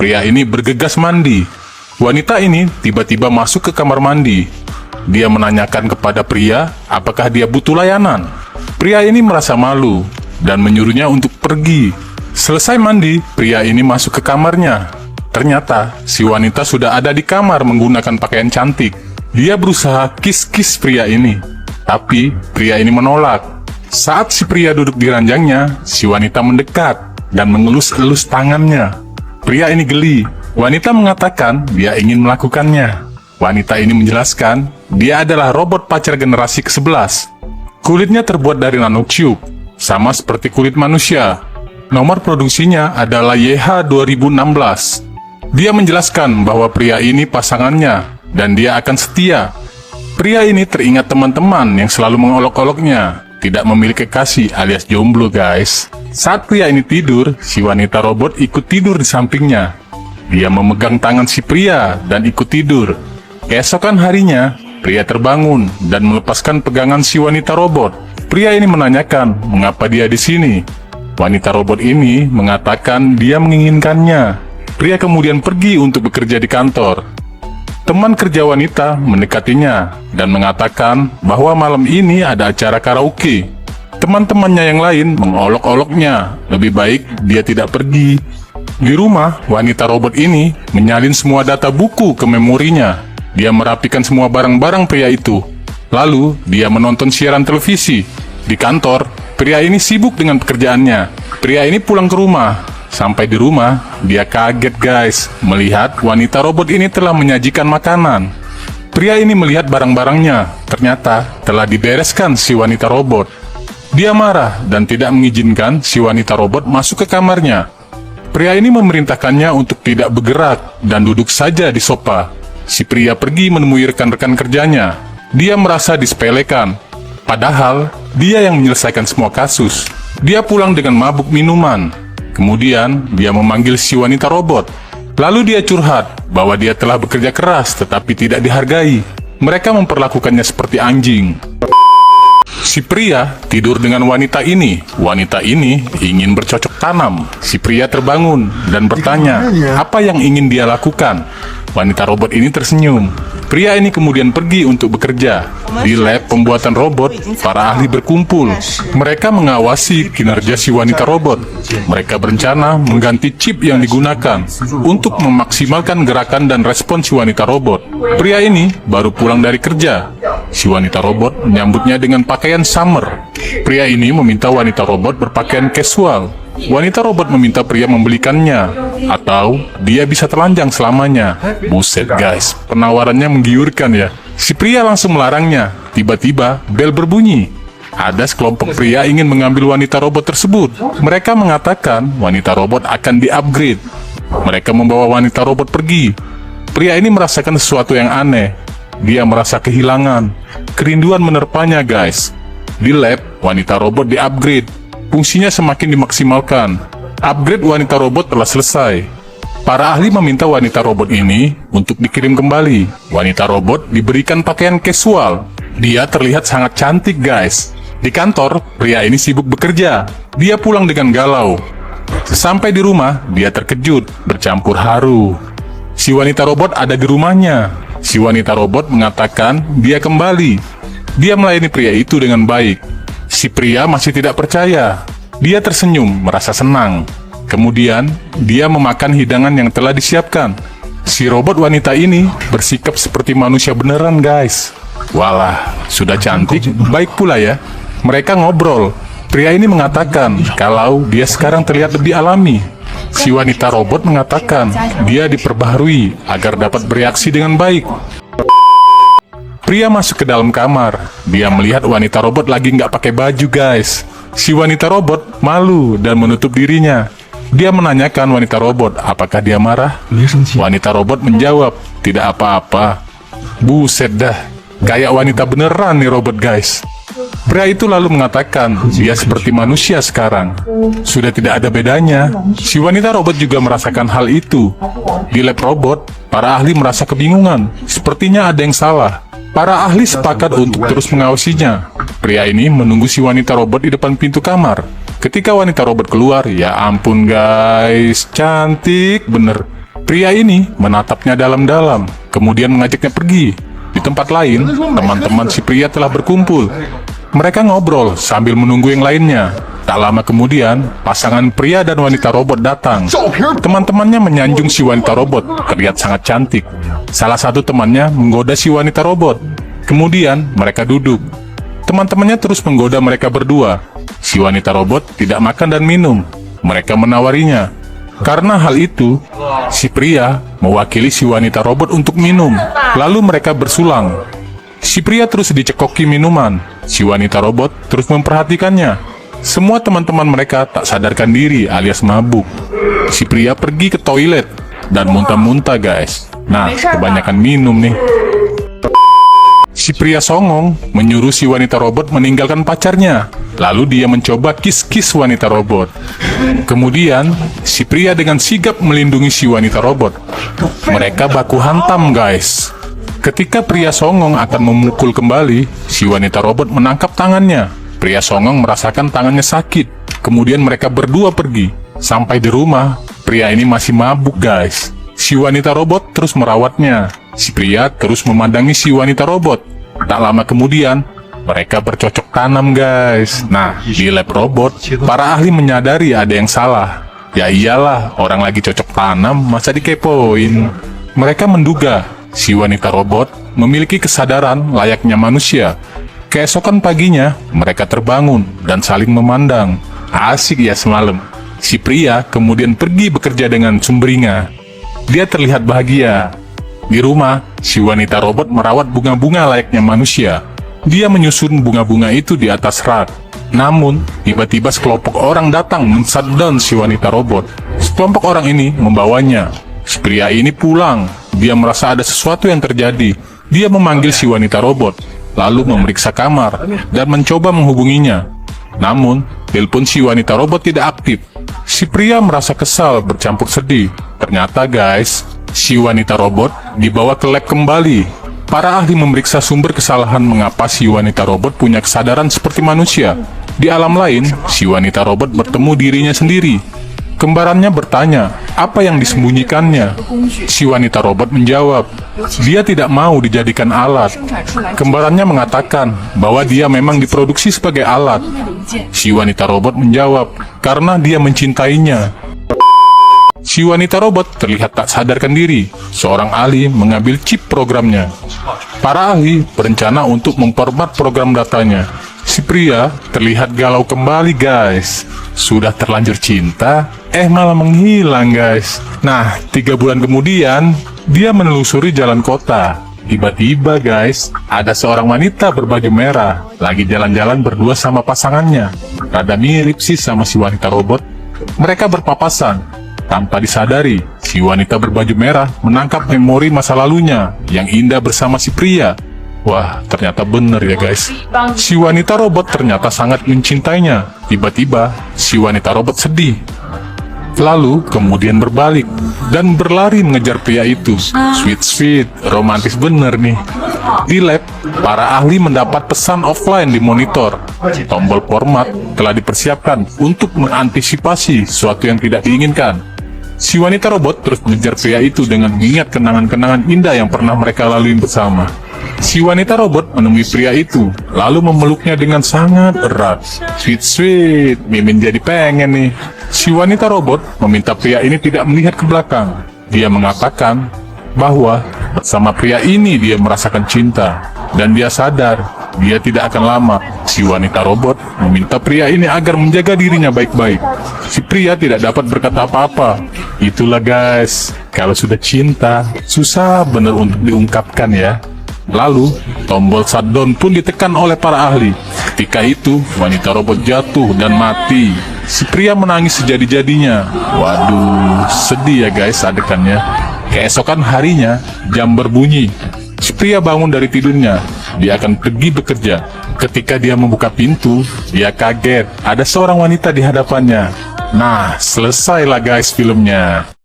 pria ini bergegas mandi. Wanita ini tiba-tiba masuk ke kamar mandi. Dia menanyakan kepada pria apakah dia butuh layanan. Pria ini merasa malu dan menyuruhnya untuk pergi. Selesai mandi, pria ini masuk ke kamarnya. Ternyata si wanita sudah ada di kamar menggunakan pakaian cantik. Dia berusaha kiss-kiss pria ini, tapi pria ini menolak. Saat si pria duduk di ranjangnya, si wanita mendekat dan mengelus-elus tangannya. Pria ini geli. Wanita mengatakan dia ingin melakukannya. Wanita ini menjelaskan dia adalah robot pacar generasi ke-11. Kulitnya terbuat dari nanotube, sama seperti kulit manusia. Nomor produksinya adalah YH2016. Dia menjelaskan bahwa pria ini pasangannya dan dia akan setia. Pria ini teringat teman-teman yang selalu mengolok-oloknya, tidak memiliki kekasih alias jomblo guys. Saat pria ini tidur, si wanita robot ikut tidur di sampingnya. Dia memegang tangan si pria dan ikut tidur. Keesokan harinya, pria terbangun dan melepaskan pegangan si wanita robot. Pria ini menanyakan mengapa dia di sini. Wanita robot ini mengatakan dia menginginkannya. Pria kemudian pergi untuk bekerja di kantor. Teman kerja wanita mendekatinya dan mengatakan bahwa malam ini ada acara karaoke. Teman-temannya yang lain mengolok-oloknya, lebih baik dia tidak pergi. Di rumah, wanita robot ini menyalin semua data buku ke memorinya. Dia merapikan semua barang-barang pria itu. Lalu, dia menonton siaran televisi. Di kantor, pria ini sibuk dengan pekerjaannya. Pria ini pulang ke rumah. Sampai di rumah, dia kaget guys, melihat wanita robot ini telah menyajikan makanan. Pria ini melihat barang-barangnya, ternyata telah dibereskan si wanita robot. Dia marah dan tidak mengizinkan si wanita robot masuk ke kamarnya. Pria ini memerintahkannya untuk tidak bergerak dan duduk saja di sofa. Si pria pergi menemui rekan-rekan kerjanya. Dia merasa disepelekan, padahal dia yang menyelesaikan semua kasus. Dia pulang dengan mabuk minuman. Kemudian dia memanggil si wanita robot. Lalu dia curhat bahwa dia telah bekerja keras tetapi tidak dihargai. Mereka memperlakukannya seperti anjing. Si pria tidur dengan wanita ini. Wanita ini ingin bercocok tanam. Si pria terbangun dan bertanya apa yang ingin dia lakukan. Wanita robot ini tersenyum. Pria ini kemudian pergi untuk bekerja. Di lab pembuatan robot, para ahli berkumpul. Mereka mengawasi kinerja si wanita robot. Mereka berencana mengganti chip yang digunakan untuk memaksimalkan gerakan dan respon si wanita robot. Pria ini baru pulang dari kerja. Si wanita robot menyambutnya dengan pakaian summer. Pria ini meminta wanita robot berpakaian casual. Wanita robot meminta pria membelikannya, atau dia bisa telanjang selamanya. Buset guys, penawarannya menggiurkan ya. Si pria langsung melarangnya. Tiba-tiba, bel berbunyi. Ada sekelompok pria ingin mengambil wanita robot tersebut. Mereka mengatakan wanita robot akan di-upgrade. Mereka membawa wanita robot pergi. Pria ini merasakan sesuatu yang aneh. Dia merasa kehilangan. Kerinduan menerpanya guys. Di lab, wanita robot di-upgrade. Fungsinya semakin dimaksimalkan. Upgrade wanita robot telah selesai. Para ahli meminta wanita robot ini untuk dikirim kembali. Wanita robot diberikan pakaian casual. Dia terlihat sangat cantik guys. Di kantor, pria ini sibuk bekerja. Dia pulang dengan galau. Sampai di rumah, dia terkejut, bercampur haru. Si wanita robot ada di rumahnya. Si wanita robot mengatakan dia kembali. Dia melayani pria itu dengan baik. Si pria masih tidak percaya. Dia tersenyum, merasa senang. Kemudian, dia memakan hidangan yang telah disiapkan. Si robot wanita ini bersikap seperti manusia beneran guys. Walah, sudah cantik, baik pula ya. Mereka ngobrol. Pria ini mengatakan kalau dia sekarang terlihat lebih alami. Si wanita robot mengatakan dia diperbaharui agar dapat bereaksi dengan baik. Pria masuk ke dalam kamar. Dia melihat wanita robot lagi nggak pakai baju guys. Si wanita robot malu dan menutup dirinya. Dia menanyakan wanita robot apakah dia marah. Wanita robot menjawab tidak apa-apa. Buset dah, kayak wanita beneran nih robot guys. Pria itu lalu mengatakan dia seperti manusia sekarang. Sudah tidak ada bedanya. Si wanita robot juga merasakan hal itu. Di lab robot, para ahli merasa kebingungan. Sepertinya ada yang salah. Para ahli sepakat untuk terus mengawasinya. Pria ini menunggu si wanita robot di depan pintu kamar. Ketika wanita robot keluar, ya ampun guys, cantik bener. Pria ini menatapnya dalam-dalam, kemudian mengajaknya pergi. Di tempat lain, teman-teman si pria telah berkumpul. Mereka ngobrol sambil menunggu yang lainnya. Tak lama kemudian, pasangan pria dan wanita robot datang. Teman-temannya menyanjung si wanita robot, terlihat sangat cantik. Salah satu temannya menggoda si wanita robot. Kemudian, mereka duduk. Teman-temannya terus menggoda mereka berdua. Si wanita robot tidak makan dan minum. Mereka menawarinya. Karena hal itu, si pria mewakili si wanita robot untuk minum. Lalu mereka bersulang. Si pria terus dicekoki minuman. Si wanita robot terus memperhatikannya. Semua teman-teman mereka tak sadarkan diri alias mabuk. Si pria pergi ke toilet dan muntah-muntah guys. Nah, kebanyakan minum nih. Si pria songong menyuruh si wanita robot meninggalkan pacarnya. Lalu dia mencoba kiss-kiss wanita robot. Kemudian, si pria dengan sigap melindungi si wanita robot. Mereka baku hantam guys. Ketika pria songong akan memukul kembali, si wanita robot menangkap tangannya. Pria songong merasakan tangannya sakit. Kemudian mereka berdua pergi. Sampai di rumah, pria ini masih mabuk guys. Si wanita robot terus merawatnya. Si pria terus memandangi si wanita robot. Tak lama kemudian, mereka bercocok tanam guys. Nah, di lab robot, para ahli menyadari ada yang salah. Ya iyalah, orang lagi cocok tanam, masa dikepoin. Mereka menduga si wanita robot memiliki kesadaran layaknya manusia. Keesokan paginya, mereka terbangun dan saling memandang. Asik ya semalam. Si pria kemudian pergi bekerja dengan sumringah. Dia terlihat bahagia. Di rumah, si wanita robot merawat bunga-bunga layaknya manusia. Dia menyusun bunga-bunga itu di atas rak. Namun, tiba-tiba sekelompok orang datang men-shutdown si wanita robot. Sekelompok orang ini membawanya. Si pria ini pulang. Dia merasa ada sesuatu yang terjadi. Dia memanggil si wanita robot, lalu memeriksa kamar dan mencoba menghubunginya. Namun, telepon si wanita robot tidak aktif. Si pria merasa kesal bercampur sedih. Ternyata guys, si wanita robot dibawa ke lab kembali. Para ahli memeriksa sumber kesalahan mengapa si wanita robot punya kesadaran seperti manusia. Di alam lain, si wanita robot bertemu dirinya sendiri. Kembarannya bertanya, apa yang disembunyikannya? Si wanita robot menjawab, dia tidak mau dijadikan alat. Kembarannya mengatakan bahwa dia memang diproduksi sebagai alat. Si wanita robot menjawab, karena dia mencintainya. Si wanita robot terlihat tak sadarkan diri. Seorang ahli mengambil chip programnya. Para ahli berencana untuk memformat program datanya. Si pria terlihat galau kembali guys. Sudah terlanjur cinta, malah menghilang guys. Nah, 3 bulan kemudian, dia menelusuri jalan kota. Tiba-tiba guys, ada seorang wanita berbaju merah lagi jalan-jalan berdua sama pasangannya. Rada mirip sih sama si wanita robot. Mereka berpapasan. Tanpa disadari, si wanita berbaju merah menangkap memori masa lalunya yang indah bersama si pria. Wah, ternyata bener ya guys. Si wanita robot ternyata sangat mencintainya. Tiba-tiba, si wanita robot sedih. Lalu, kemudian berbalik dan berlari mengejar pria itu. Sweet, romantis bener nih. Di lab, para ahli mendapat pesan offline di monitor. Tombol format telah dipersiapkan untuk mengantisipasi sesuatu yang tidak diinginkan. Si wanita robot terus mengejar pria itu dengan mengingat kenangan-kenangan indah yang pernah mereka lalui bersama. Si wanita robot menemui pria itu, lalu memeluknya dengan sangat erat. Sweet, Mimin jadi pengen nih. Si wanita robot meminta pria ini tidak melihat ke belakang. Dia mengatakan bahwa bersama pria ini dia merasakan cinta. Dan dia sadar, dia tidak akan lama. Si wanita robot meminta pria ini agar menjaga dirinya baik-baik. Si pria tidak dapat berkata apa-apa. Itulah guys, kalau sudah cinta, susah bener untuk diungkapkan ya. Lalu, tombol shutdown pun ditekan oleh para ahli. Ketika itu, wanita robot jatuh dan mati. Si pria menangis sejadi-jadinya. Waduh, sedih ya guys adegannya. Keesokan harinya, jam berbunyi. Si pria bangun dari tidurnya. Dia akan pergi bekerja. Ketika dia membuka pintu, dia kaget. Ada seorang wanita di hadapannya. Nah, selesailah guys filmnya.